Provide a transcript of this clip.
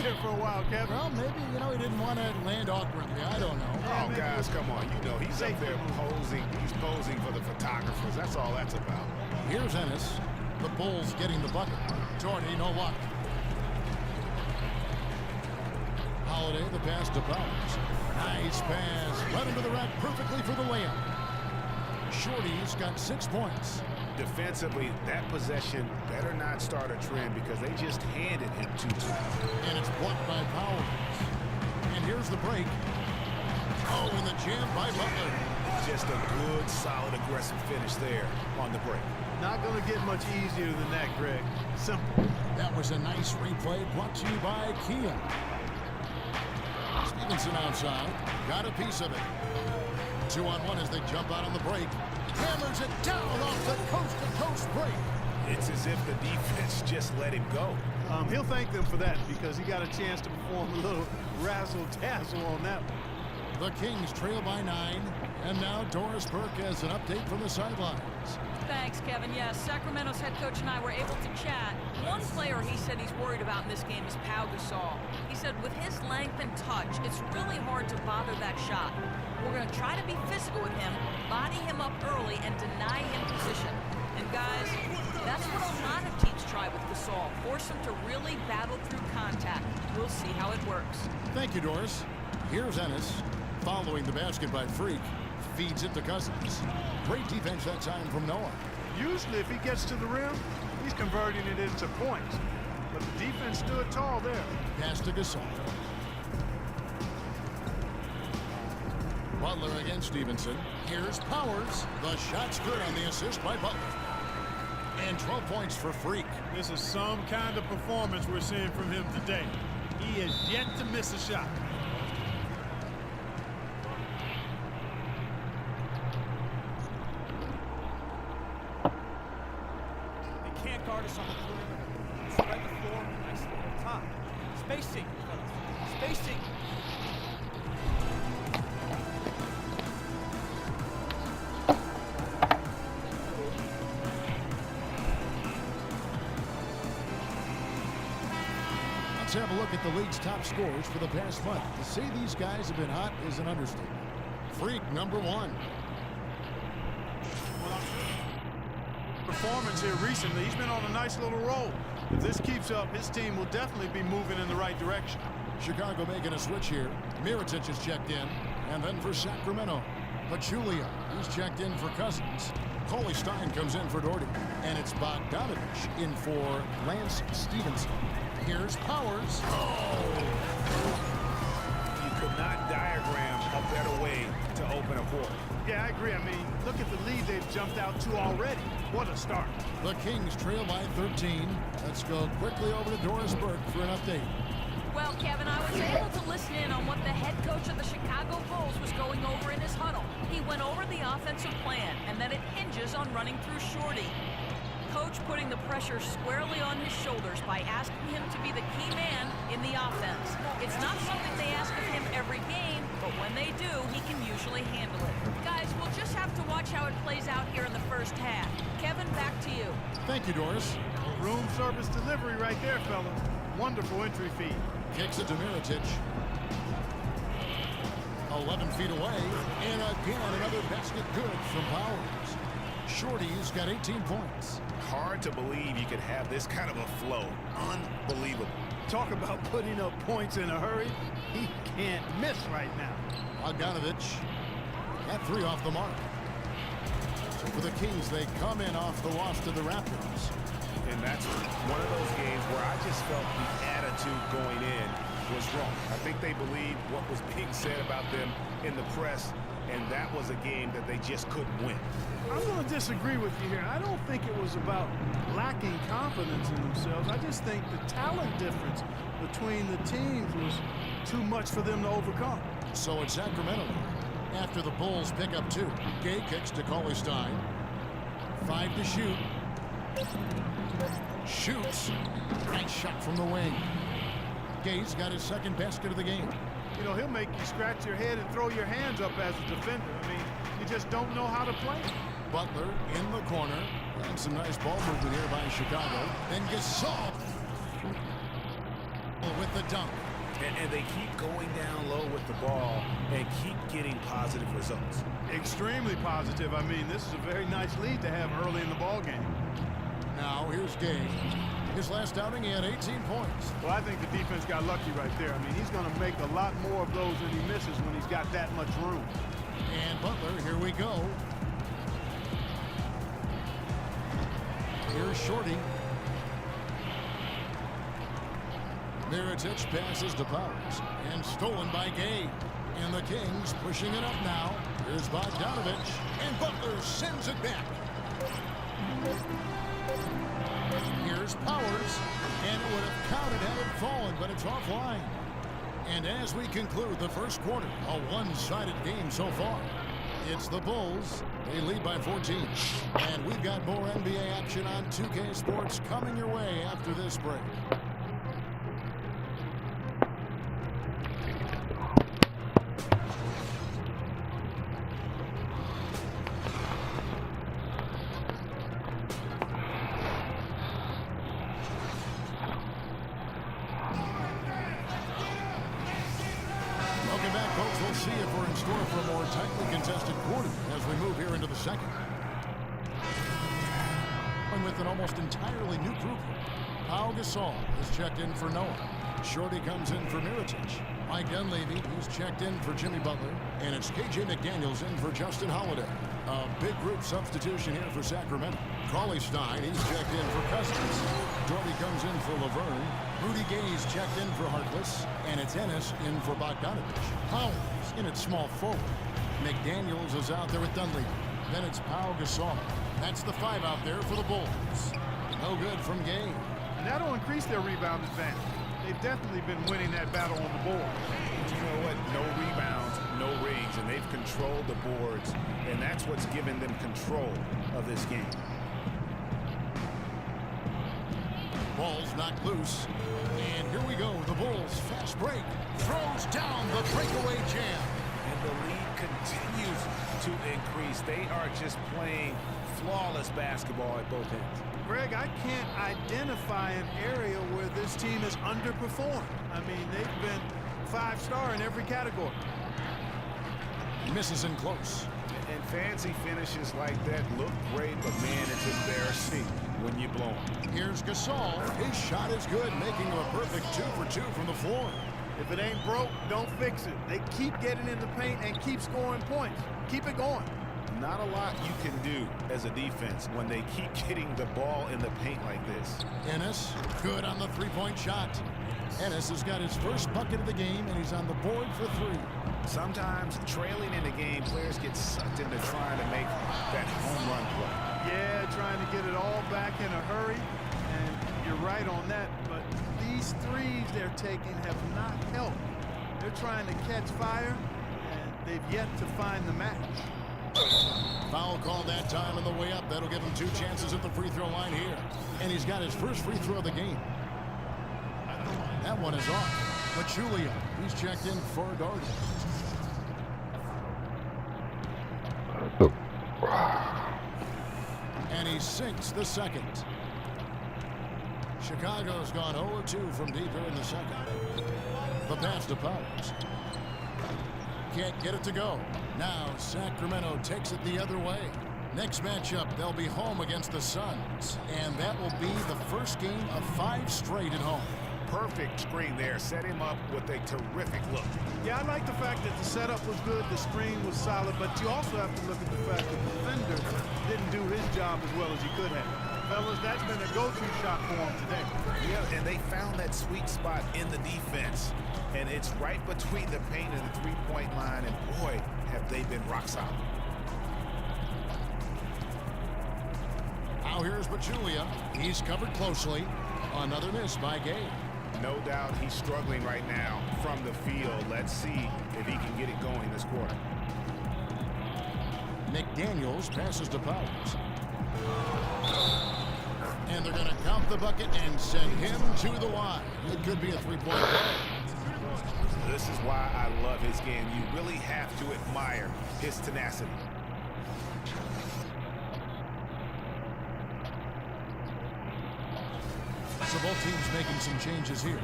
there for a while, Kevin. Well, maybe, he didn't want to land awkwardly. I don't know. Oh, guys, come on. He's up there posing. He's posing for the photographers. That's all that's about. Here's Ennis. The Bulls getting the bucket. Jordy, no luck. Holiday, the pass to Powers. Nice pass. Led him to the rack perfectly for the layup. Shorty's got 6 points. Defensively, that possession better not start a trend because they just handed him 2 times. And it's blocked by Powers. And here's the break. Oh, and the jam by Butler. Just a good, solid, aggressive finish there on the break. Not going to get much easier than that, Greg. Simple. That was a nice replay brought to you by Kia. Stevenson outside. Got a piece of it. 2-on-1 as they jump out on the break. Hammers it down off the coast-to-coast break. It's as if the defense just let him go. He'll thank them for that because he got a chance to perform a little razzle-dazzle on that one. The Kings trail by 9. And now Doris Burke has an update from the sidelines. Thanks, Kevin. Yes, Sacramento's head coach and I were able to chat. One player he said he's worried about in this game is Pau Gasol. He said with his length and touch, it's really hard to bother that shot. We're going to try to be physical with him, body him up early, and deny him position. And guys, that's what a lot of teams try with Gasol. Force him to really battle through contact. We'll see how it works. Thank you, Doris. Here's Ennis. Following the basket by Freak. Feeds it to Cousins. Great defense that time from Noah. Usually if he gets to the rim, he's converting it into points. But the defense stood tall there. Pass to Gasol. Butler against Stevenson. Here's Powers. The shot's good on the assist by Butler. And 12 points for Freak. This is some kind of performance we're seeing from him today. He is yet to miss a shot. Guard us on the perimeter. Spread the floor nicely on top. Spacing, fellas. Spacing. Let's have a look at the league's top scorers for the past month. To say these guys have been hot is an understatement. Freak, number 1. Performance here recently. He's been on a nice little roll. If this keeps up, his team will definitely be moving in the right direction. Chicago making a switch here. Mirotic is checked in. And then for Sacramento, Pachulia. He's checked in for Cousins. Coley Stein comes in for Doherty. And it's Bogdanovich in for Lance Stevenson. Here's Powers. Oh! You could not diagram a better way to open a quarter. Yeah, I agree. I mean, look at the lead they've jumped out to already. What a start. The Kings trail by 13. Let's go quickly over to Doris Burke for an update. Well, Kevin, I was able to listen in on what the head coach of the Chicago Bulls was going over in his huddle. He went over the offensive plan, and that it hinges on running through Shorty. Coach putting the pressure squarely on his shoulders by asking him to be the key man in the offense. It's not something they ask of him every game, but when they do, he can usually handle it. Guys, we'll just have to watch how it plays out here in the first half. Kevin, back to you. Thank you, Doris. Room service delivery right there, fellas. Wonderful entry feed. Kicks it to Mirotic. 11 feet away. And again, another basket good from Powers. Shorty's got 18 points. Hard to believe you could have this kind of a flow. Unbelievable. Talk about putting up points in a hurry. He can't miss right now. Bogdanovich. That 3 off the mark. So for the Kings, they come in off the loss to the Raptors. And that's one of those games where I just felt the attitude going in was wrong. I think they believed what was being said about them in the press, and that was a game that they just couldn't win. I'm going to disagree with you here. I don't think it was about lacking confidence in themselves. I just think the talent difference between the teams was too much for them to overcome. So it's Sacramento after the Bulls pick up 2. Gay kicks to Coley Stein. 5 to shoot. Shoots. Nice shot from the wing. Gay's got his second basket of the game. You know, he'll make you scratch your head and throw your hands up as a defender. I mean, you just don't know how to play. Butler in the corner. And some nice ball movement here by Chicago. Then Gasol with the dunk. And they keep going down low with the ball and keep getting positive results. Extremely positive. I mean, this is a very nice lead to have early in the ball game. Now here's Gay. His last outing, he had 18 points. Well, I think the defense got lucky right there. I mean, he's going to make a lot more of those than he misses when he's got that much room. And Butler, here we go. Here's Shorty. Mirotic passes to Powers. And stolen by Gay. And the Kings pushing it up now. Here's Bogdanovich. And Butler sends it back. Here's Powers. And it would have counted had it fallen, but it's offline. And as we conclude the first quarter, a one-sided game so far. It's the Bulls. They lead by 14. And we've got more NBA action on 2K Sports coming your way after this break. Welcome back, folks. We'll see if we're in store for a more tightly contested quarter as we move here into the second. And with an almost entirely new group, Pau Gasol is checked in for Noah. Shorty comes in for Mirotic. Mike Dunleavy, he's checked in for Jimmy Butler. And it's KJ McDaniels in for Justin Holiday. A big group substitution here for Sacramento. Cauley-Stein, he's checked in for Cousins. Doherty comes in for Laverne. Rudy Gay's checked in for Harkless. And it's Ennis in for Bogdanovich. Powers in at small forward. McDaniels is out there with Dunleavy. Then it's Pau Gasol. That's the 5 out there for the Bulls. No good from Gay. And that'll increase their rebound advantage. They've definitely been winning that battle on the board. But you know what? No rebounds, no rings, and they've controlled the boards, and that's what's given them control of this game. Ball's knocked loose. And here we go. The Bulls fast break. Throws down the breakaway jam. And the lead continues to increase. They are just playing flawless basketball at both ends. Greg, I can't identify an area where this team has underperformed. I mean, they've been 5-star in every category. Misses in close. And fancy finishes like that look great, but man, it's embarrassing when you blow them. Here's Gasol. His shot is good, making him a perfect 2 for 2 from the floor. If it ain't broke, don't fix it. They keep getting in the paint and keep scoring points. Keep it going. Not a lot you can do as a defense when they keep getting the ball in the paint like this. Ennis, good on the three-point shot. Ennis has got his first bucket of the game, and he's on the board for 3. Sometimes trailing in the game, players get sucked into trying to make that home run play. Yeah, trying to get it all back in a hurry. And you're right on that, but these threes they're taking have not helped. They're trying to catch fire, and they've yet to find the match. Foul called that time on the way up. That'll give him 2 chances at the free throw line here. And he's got his first free throw of the game. That one is off. Pachulia, he's checked in for Doherty. And he sinks the second. Chicago's gone 0-2 from deep here in the second. The pass to Powers. Can't get it to go. Now Sacramento takes it the other way. Next matchup, they'll be home against the Suns. And that will be the first game of 5 straight at home. Perfect screen there. Set him up with a terrific look. Yeah, I like the fact that the setup was good, the screen was solid, but you also have to look at the fact that the defender didn't do his job as well as he could have. Fellas, that's been a go-to shot for him today. Yeah, and they found that sweet spot in the defense. And it's right between the paint and the three-point line, and boy, have they been rock solid. Now here's Pachulia. He's covered closely. Another miss by Gay. No doubt he's struggling right now from the field. Let's see if he can get it going this quarter. McDaniels passes to Powers. And they're going to count the bucket and send him to the line. It could be a 3-point play. This is why I love his game. You really have to admire his tenacity. So both teams making some changes here.